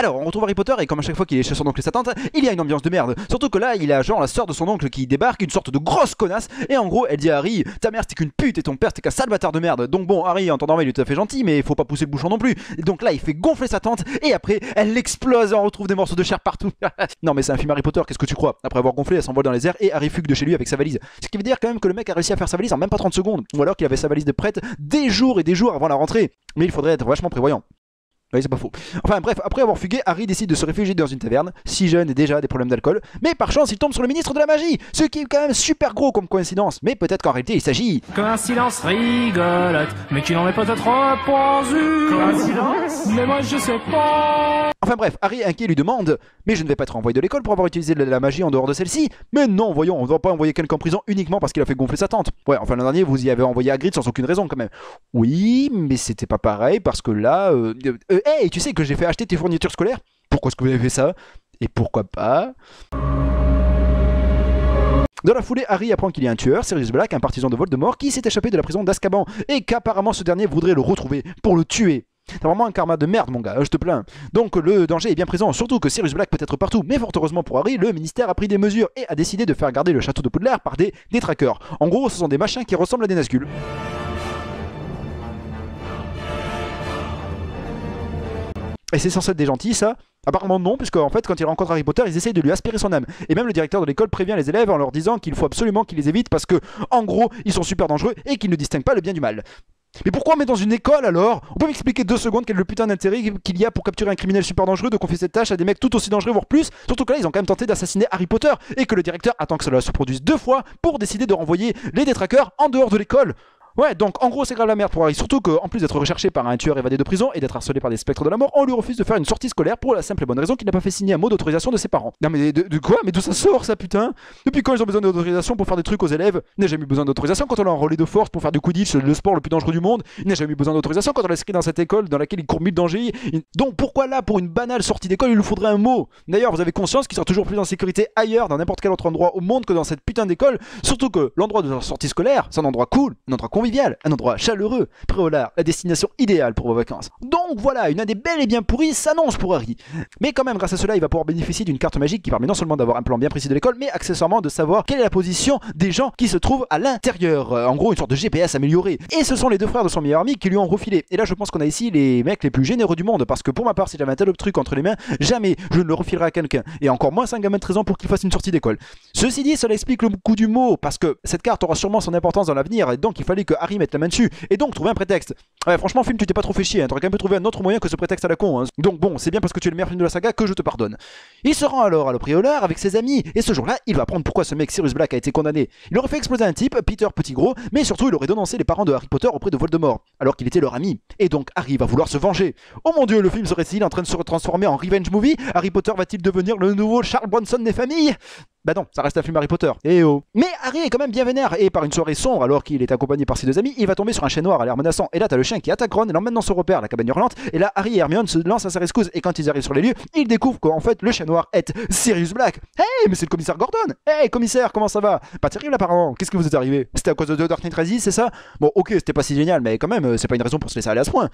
Alors on retrouve Harry Potter et comme à chaque fois qu'il est chez son oncle et sa tante, il y a une ambiance de merde. Surtout que là il a genre la sœur de son oncle qui débarque, une sorte de grosse connasse, et en gros elle dit à Harry, ta mère c'était qu'une pute et ton père c'était qu'un sale bâtard de merde. Donc bon, Harry en temps normal il est tout à fait gentil, mais il faut pas pousser le bouchon non plus. Et donc là il fait gonfler sa tante et après elle explose et on retrouve des morceaux de chair partout. Non mais c'est un film Harry Potter, qu'est-ce que tu crois? Après avoir gonflé elle s'envole dans les airs et Harry fugue de chez lui avec sa valise. Ce qui veut dire quand même que le mec a réussi à faire sa valise en même pas 30 secondes. Ou alors qu'il avait sa valise de prête des jours et des jours avant la rentrée. Mais il faudrait être vachement prévoyant. Oui, c'est pas faux. Enfin bref, après avoir fugué, Harry décide de se réfugier dans une taverne, si jeune et déjà des problèmes d'alcool, mais par chance il tombe sur le ministre de la magie, ce qui est quand même super gros comme coïncidence, mais peut-être qu'en réalité il s'agit... Coïncidence rigolote, mais qui n'en est peut-être pas une. Coïncidence? Mais moi je sais pas. Enfin bref, Harry inquiet lui demande « Mais je ne vais pas être renvoyé de l'école pour avoir utilisé de la magie en dehors de celle-ci ?» Mais non, voyons, on ne doit pas envoyer quelqu'un en prison uniquement parce qu'il a fait gonfler sa tante. Ouais, enfin l'an dernier vous y avez envoyé Hagrid sans aucune raison quand même. Oui, mais c'était pas pareil parce que là... Hey, tu sais que j'ai fait acheter tes fournitures scolaires? Pourquoi est-ce que vous avez fait ça? Et pourquoi pas? Dans la foulée, Harry apprend qu'il y a un tueur, Sirius Black, un partisan de Voldemort, qui s'est échappé de la prison d'Azkaban et qu'apparemment ce dernier voudrait le retrouver pour le tuer. T'as vraiment un karma de merde mon gars, je te plains. Donc le danger est bien présent, surtout que Sirius Black peut être partout, mais fort heureusement pour Harry, le ministère a pris des mesures et a décidé de faire garder le château de Poudlard par des détraqueurs. En gros, ce sont des machins qui ressemblent à des Nazgûl. Et c'est censé être des gentils ça? Apparemment non, puisque en fait quand ils rencontrent Harry Potter, ils essayent de lui aspirer son âme. Et même le directeur de l'école prévient les élèves en leur disant qu'il faut absolument qu'ils les évitent parce que, en gros, ils sont super dangereux et qu'ils ne distinguent pas le bien du mal. Mais pourquoi on met dans une école alors? On peut m'expliquer 2 secondes quel est le putain d'intérêt qu'il y a pour capturer un criminel super dangereux, de confier cette tâche à des mecs tout aussi dangereux voire plus? Surtout que là ils ont quand même tenté d'assassiner Harry Potter et que le directeur attend que cela se produise 2 fois pour décider de renvoyer les détraqueurs en dehors de l'école. Ouais, donc en gros c'est grave la merde pour Harry, surtout qu'en plus d'être recherché par un tueur évadé de prison et d'être harcelé par des spectres de la mort, on lui refuse de faire une sortie scolaire pour la simple et bonne raison qu'il n'a pas fait signer un mot d'autorisation de ses parents. Non mais de quoi? Mais d'où ça sort ça putain? Depuis quand ils ont besoin d'autorisation pour faire des trucs aux élèves? Il n'a jamais eu besoin d'autorisation quand on l'a enrôlé de force pour faire du Quidditch, le sport le plus dangereux du monde. Il n'a jamais eu besoin d'autorisation quand on l'a inscrit dans cette école dans laquelle il court 1000 dangers. Donc pourquoi là, pour une banale sortie d'école, il lui faudrait un mot? D'ailleurs, vous avez conscience qu'il sera toujours plus en sécurité ailleurs, dans n'importe quel autre endroit au monde que dans cette putain d'école, surtout que l'endroit de leur sortie scolaire, c'est un endroit cool, un endroit convivial, un endroit chaleureux, Préolard, la destination idéale pour vos vacances. Donc voilà, une année belle et bien pourrie s'annonce pour Harry. Mais quand même, grâce à cela, il va pouvoir bénéficier d'une carte magique qui permet non seulement d'avoir un plan bien précis de l'école, mais accessoirement de savoir quelle est la position des gens qui se trouvent à l'intérieur. En gros, une sorte de GPS amélioré. Et ce sont les 2 frères de son meilleur ami qui lui ont refilé. Et là, je pense qu'on a ici les mecs les plus généreux du monde, parce que pour ma part, si j'avais un tel truc entre les mains, jamais je ne le refilerai à quelqu'un. Et encore moins 5 gamins de 13 ans pour qu'il fasse une sortie d'école. Ceci dit, cela explique le coup du mot, parce que cette carte aura sûrement son importance dans l'avenir, et donc il fallait que Harry mette la main dessus, et donc trouver un prétexte. Ouais, franchement, film, tu t'es pas trop fait chier, hein. T'aurais quand même pu trouver un autre moyen que ce prétexte à la con, hein. Donc bon, c'est bien parce que tu es le meilleur film de la saga que je te pardonne. Il se rend alors à l'Opréolard avec ses amis, et ce jour-là, il va apprendre pourquoi ce mec Sirius Black a été condamné. Il aurait fait exploser un type, Peter Pettigrew, mais surtout il aurait dénoncé les parents de Harry Potter auprès de Voldemort, alors qu'il était leur ami. Et donc Harry va vouloir se venger. Oh mon dieu, le film serait-il en train de se transformer en revenge movie? Harry Potter va-t-il devenir le nouveau Charles Bronson des familles? Bah non, ça reste un film Harry Potter. Eh oh. Mais Harry est quand même bien vénère, et par une soirée sombre, alors qu'il est accompagné par ses 2 amis, il va tomber sur un chien noir à l'air menaçant. Et là t'as le chien qui attaque Ron et l'emmène dans son repère, la cabane hurlante, et là Harry et Hermione se lancent à sa rescousse, et quand ils arrivent sur les lieux, ils découvrent qu'en fait le chien noir est Sirius Black. Hey, mais c'est le commissaire Gordon. Hey commissaire, comment ça va? Pas terrible apparemment, qu'est-ce qui vous est arrivé? C'était à cause de Dark Knight Rises, c'est ça? Bon ok, c'était pas si génial, mais quand même, c'est pas une raison pour se laisser aller à ce point.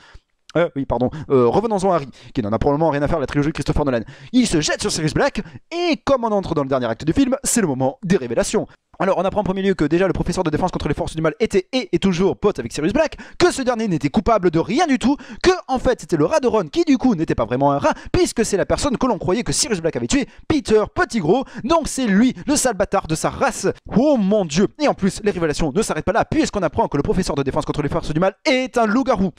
Oui, pardon. Revenons-en à Harry, qui n'en a probablement rien à faire de la trilogie de Christopher Nolan. Il se jette sur Sirius Black, et comme on entre dans le dernier acte du film, c'est le moment des révélations. Alors on apprend en premier lieu que déjà le professeur de défense contre les forces du mal était et est toujours pote avec Sirius Black, que ce dernier n'était coupable de rien du tout, que en fait c'était le rat de Ron qui du coup n'était pas vraiment un rat, puisque c'est la personne que l'on croyait que Sirius Black avait tué, Peter Pettigrew, donc c'est lui le sale bâtard de sa race. Oh mon dieu. Et en plus les révélations ne s'arrêtent pas là, puisqu'on apprend que le professeur de défense contre les forces du mal est un loup-garou.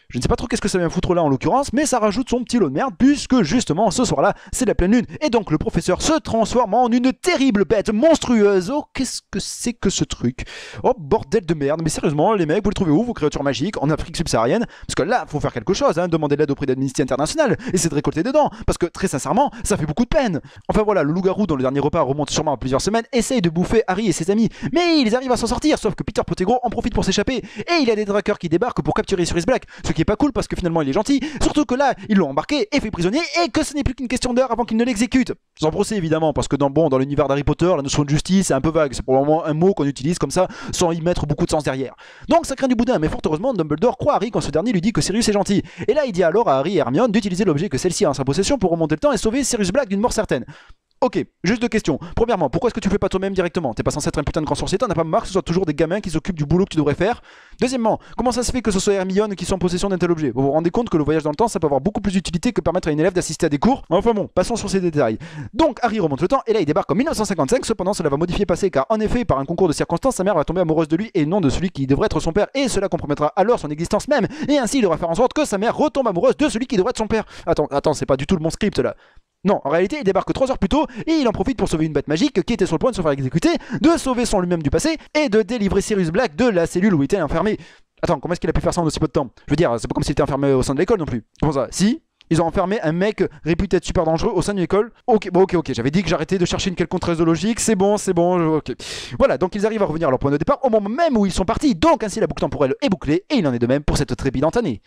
Je ne sais pas trop qu'est-ce que ça vient foutre là en l'occurrence, mais ça rajoute son petit lot de merde, puisque justement ce soir-là c'est la pleine lune, et donc le professeur se transforme en une terrible bête monstrueuse. Oh qu'est-ce que c'est que ce truc? Oh bordel de merde, mais sérieusement les mecs, vous les trouvez où vos créatures magiques en Afrique subsaharienne? Parce que là faut faire quelque chose, hein, demander de l'aide auprès d'Amnesty International, essayer de récolter dedans, parce que très sincèrement ça fait beaucoup de peine. Enfin voilà, le loup-garou dans le dernier repas remonte sûrement à plusieurs semaines, essaye de bouffer Harry et ses amis, mais ils arrivent à s'en sortir, sauf que Peter Pettigrew en profite pour s'échapper, et il y a des trackers qui débarquent pour capturer Sirius Black, ce qui est pas cool parce que finalement il est gentil, surtout que là ils l'ont embarqué et fait prisonnier, et que ce n'est plus qu'une question d'heure avant qu'il ne l'exécute. Sans procès évidemment, parce que dans l'univers d'Harry Potter, la notion de justice est un peu vague, c'est probablement un mot qu'on utilise comme ça sans y mettre beaucoup de sens derrière. Donc ça craint du boudin, mais fort heureusement Dumbledore croit Harry quand ce dernier lui dit que Sirius est gentil. Et là il dit alors à Harry et Hermione d'utiliser l'objet que celle-ci a en sa possession pour remonter le temps et sauver Sirius Black d'une mort certaine. Ok, juste deux questions. Premièrement, pourquoi est-ce que tu le fais pas toi-même directement? T'es pas censé être un putain de grand sorcier, t'en as pas marre que ce soit toujours des gamins qui s'occupent du boulot que tu devrais faire. Deuxièmement, comment ça se fait que ce soit Hermione qui soit en possession d'un tel objet? Vous vous rendez compte que le voyage dans le temps, ça peut avoir beaucoup plus d'utilité que permettre à une élève d'assister à des cours? Enfin bon, passons sur ces détails. Donc Harry remonte le temps et là il débarque en 1955, cependant cela va modifier le passé car en effet, par un concours de circonstances, sa mère va tomber amoureuse de lui et non de celui qui devrait être son père et cela compromettra alors son existence même et ainsi il devra faire en sorte que sa mère retombe amoureuse de celui qui devrait être son père. Attends, c'est pas du tout le bon script là. Non, en réalité, il débarque 3 heures plus tôt et il en profite pour sauver une bête magique qui était sur le point de se faire exécuter, de sauver son lui-même du passé et de délivrer Sirius Black de la cellule où il était enfermé. Attends, comment est-ce qu'il a pu faire ça en aussi peu de temps? Je veux dire, c'est pas comme s'il était enfermé au sein de l'école non plus. Comment ça? Si, ils ont enfermé un mec réputé être super dangereux au sein d'une école. Ok, j'avais dit que j'arrêtais de chercher une quelconque raison logique, c'est bon, ok. Voilà, donc ils arrivent à revenir à leur point de départ au moment même où ils sont partis, donc ainsi la boucle temporelle est bouclée et il en est de même pour cette trépidante année.